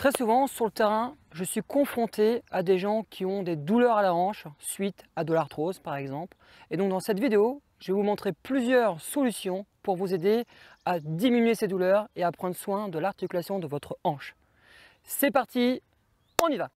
Très souvent sur le terrain, je suis confronté à des gens qui ont des douleurs à la hanche suite à de l'arthrose par exemple. Et donc dans cette vidéo, je vais vous montrer plusieurs solutions pour vous aider à diminuer ces douleurs et à prendre soin de l'articulation de votre hanche. C'est parti, on y va!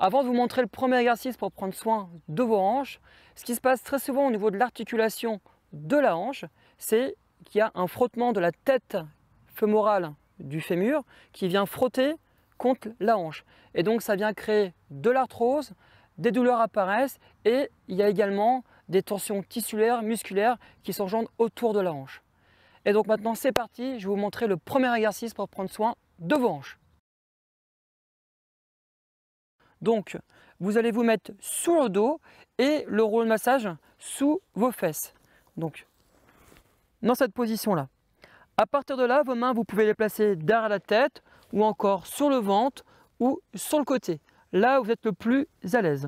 Avant de vous montrer le premier exercice pour prendre soin de vos hanches, ce qui se passe très souvent au niveau de l'articulation de la hanche, c'est qu'il y a un frottement de la tête fémorale du fémur qui vient frotter contre la hanche. Et donc ça vient créer de l'arthrose, des douleurs apparaissent et il y a également des tensions tissulaires, musculaires qui s'engendrent autour de la hanche. Et donc maintenant c'est parti, je vais vous montrer le premier exercice pour prendre soin de vos hanches. Donc, vous allez vous mettre sur le dos et le rouleau de massage sous vos fesses. Donc, dans cette position-là. À partir de là, vos mains, vous pouvez les placer derrière la tête ou encore sur le ventre ou sur le côté, là où vous êtes le plus à l'aise.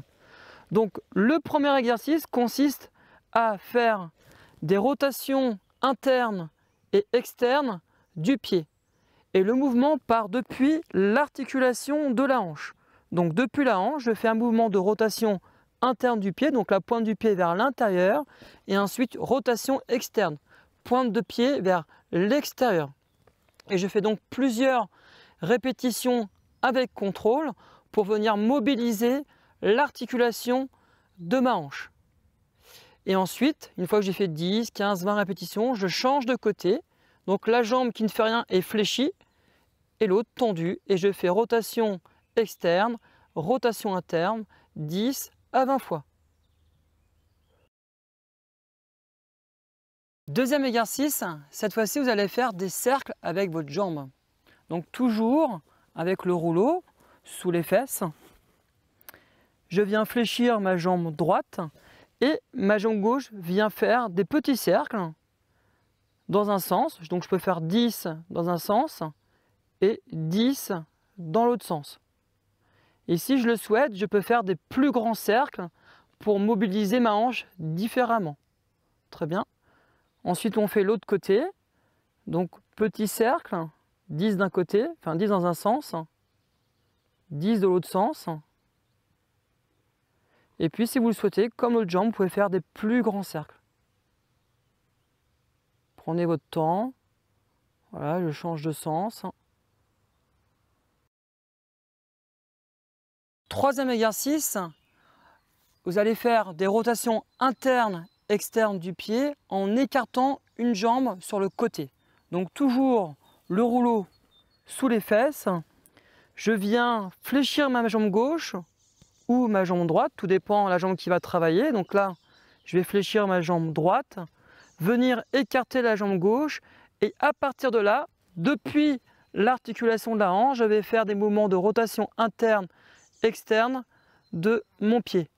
Donc, le premier exercice consiste à faire des rotations internes et externes du pied. Et le mouvement part depuis l'articulation de la hanche. Donc depuis la hanche, je fais un mouvement de rotation interne du pied, donc la pointe du pied vers l'intérieur, et ensuite rotation externe, pointe de pied vers l'extérieur. Et je fais donc plusieurs répétitions avec contrôle pour venir mobiliser l'articulation de ma hanche. Et ensuite, une fois que j'ai fait 10, 15, 20 répétitions, je change de côté. Donc la jambe qui ne fait rien est fléchie et l'autre tendue, et je fais rotation externe, rotation interne, 10 à 20 fois. Deuxième exercice, cette fois-ci vous allez faire des cercles avec votre jambe. Donc toujours avec le rouleau sous les fesses. Je viens fléchir ma jambe droite et ma jambe gauche vient faire des petits cercles dans un sens. Donc je peux faire 10 dans un sens et 10 dans l'autre sens. Et si je le souhaite, je peux faire des plus grands cercles pour mobiliser ma hanche différemment. Très bien. Ensuite, on fait l'autre côté. Donc, petit cercle, 10 d'un côté, enfin 10 dans un sens, 10 de l'autre sens. Et puis, si vous le souhaitez, comme l'autre jambe, vous pouvez faire des plus grands cercles. Prenez votre temps. Voilà, je change de sens. Troisième exercice, vous allez faire des rotations internes, externes du pied en écartant une jambe sur le côté. Donc toujours le rouleau sous les fesses. Je viens fléchir ma jambe gauche ou ma jambe droite, tout dépend de la jambe qui va travailler. Donc là, je vais fléchir ma jambe droite, venir écarter la jambe gauche et à partir de là, depuis l'articulation de la hanche, je vais faire des mouvements de rotation interne externe de mon pied.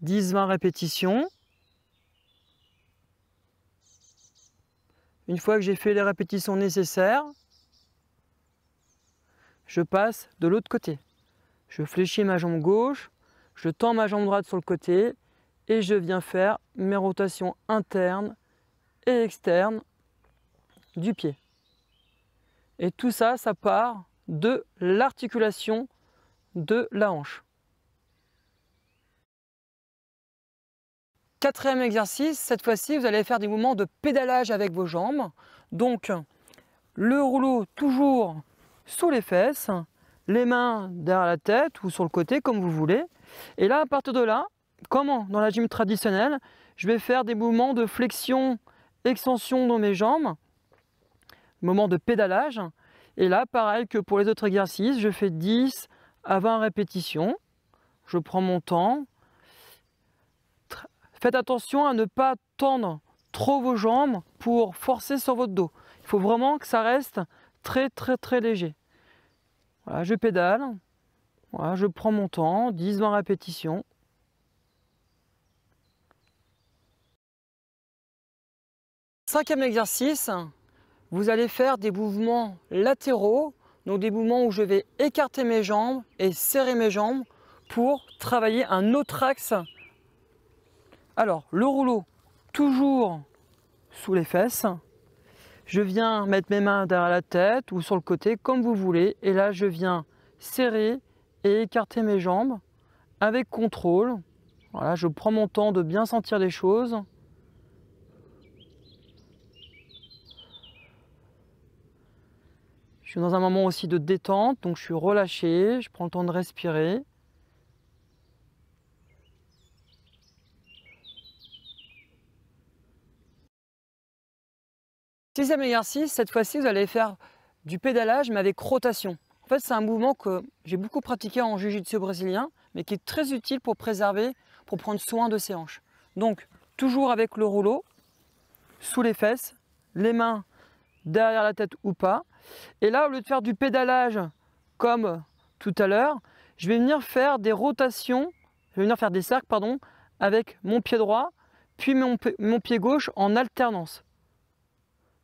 10-20 répétitions. Une fois que j'ai fait les répétitions nécessaires, je passe de l'autre côté. Je fléchis ma jambe gauche, je tends ma jambe droite sur le côté et je viens faire mes rotations internes et externes du pied. Et tout ça, ça part de l'articulation de la hanche. Quatrième exercice, cette fois-ci, vous allez faire des mouvements de pédalage avec vos jambes. Donc, le rouleau toujours sous les fesses, les mains derrière la tête ou sur le côté, comme vous voulez. Et là, à partir de là, comme dans la gym traditionnelle, je vais faire des mouvements de flexion, extension dans mes jambes, mouvements de pédalage. Et là, pareil que pour les autres exercices, je fais 10 à 20 répétitions. Je prends mon temps. Faites attention à ne pas tendre trop vos jambes pour forcer sur votre dos. Il faut vraiment que ça reste très léger. Voilà, je pédale. Voilà, je prends mon temps, 10-20 répétitions. Cinquième exercice, vous allez faire des mouvements latéraux, donc des mouvements où je vais écarter mes jambes et serrer mes jambes pour travailler un autre axe. Alors, le rouleau, toujours sous les fesses. Je viens mettre mes mains derrière la tête ou sur le côté, comme vous voulez. Et là, je viens serrer et écarter mes jambes avec contrôle. Voilà, je prends mon temps de bien sentir les choses. Je suis dans un moment aussi de détente, donc je suis relâché, je prends le temps de respirer. Sixième exercice, cette fois-ci, vous allez faire du pédalage, mais avec rotation. En fait, c'est un mouvement que j'ai beaucoup pratiqué en jiu-jitsu brésilien, mais qui est très utile pour préserver, pour prendre soin de ses hanches. Donc, toujours avec le rouleau, sous les fesses, les mains derrière la tête ou pas. Et là, au lieu de faire du pédalage comme tout à l'heure, je vais venir faire des rotations, je vais venir faire des cercles, pardon, avec mon pied droit, puis mon pied gauche en alternance.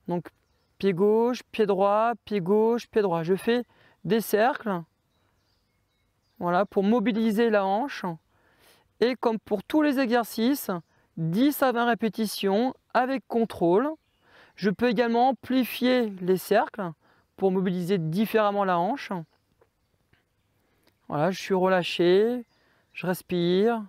Donc, pied gauche, pied droit, pied gauche, pied droit. Je fais des cercles, voilà, pour mobiliser la hanche. Et comme pour tous les exercices, 10 à 20 répétitions avec contrôle. Je peux également amplifier les cercles pour mobiliser différemment la hanche. Voilà, je suis relâché, je respire.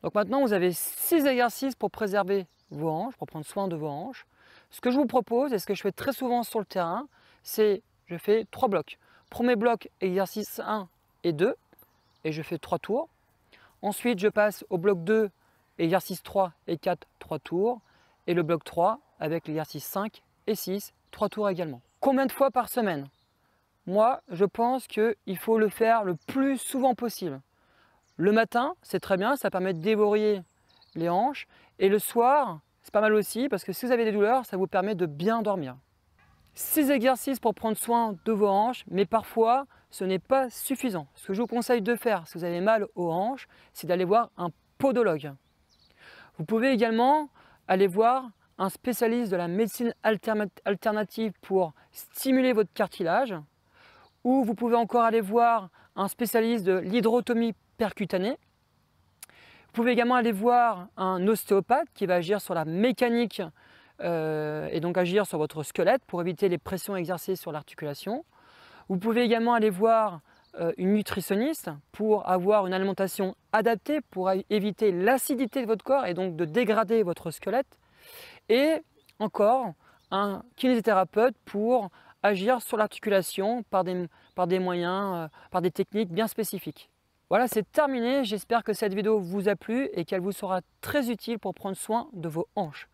Donc maintenant, vous avez 6 exercices pour préserver vos hanches, pour prendre soin de vos hanches. Ce que je vous propose, et ce que je fais très souvent sur le terrain, c'est je fais 3 blocs. Premier bloc, exercice 1 et 2, et je fais 3 tours. Ensuite, je passe au bloc 2, exercice 3 et 4, 3 tours. Et le bloc 3 avec l'exercice 5 et 6, 3 tours également. Combien de fois par semaine? Moi, je pense qu'il faut le faire le plus souvent possible. Le matin, c'est très bien, ça permet de déverrouiller les hanches. Et le soir, c'est pas mal aussi, parce que si vous avez des douleurs, ça vous permet de bien dormir. 6 exercices pour prendre soin de vos hanches, mais parfois, ce n'est pas suffisant. Ce que je vous conseille de faire, si vous avez mal aux hanches, c'est d'aller voir un podologue. Vous pouvez également aller voir un spécialiste de la médecine alternative pour stimuler votre cartilage, ou vous pouvez encore aller voir un spécialiste de l'hydrotomie percutanée. Vous pouvez également aller voir un ostéopathe qui va agir sur la mécanique et donc agir sur votre squelette pour éviter les pressions exercées sur l'articulation. Vous pouvez également aller voir une nutritionniste pour avoir une alimentation adaptée pour éviter l'acidité de votre corps et donc de dégrader votre squelette. Et encore un kinésithérapeute pour agir sur l'articulation par des moyens, par des techniques bien spécifiques. Voilà, c'est terminé. J'espère que cette vidéo vous a plu et qu'elle vous sera très utile pour prendre soin de vos hanches.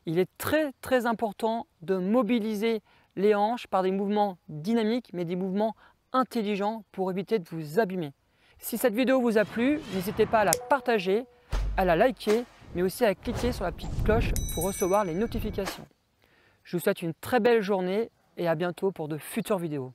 Il est très important de mobiliser les hanches par des mouvements dynamiques, mais des mouvements intelligents pour éviter de vous abîmer. Si cette vidéo vous a plu, n'hésitez pas à la partager, à la liker, mais aussi à cliquer sur la petite cloche pour recevoir les notifications. Je vous souhaite une très belle journée et à bientôt pour de futures vidéos.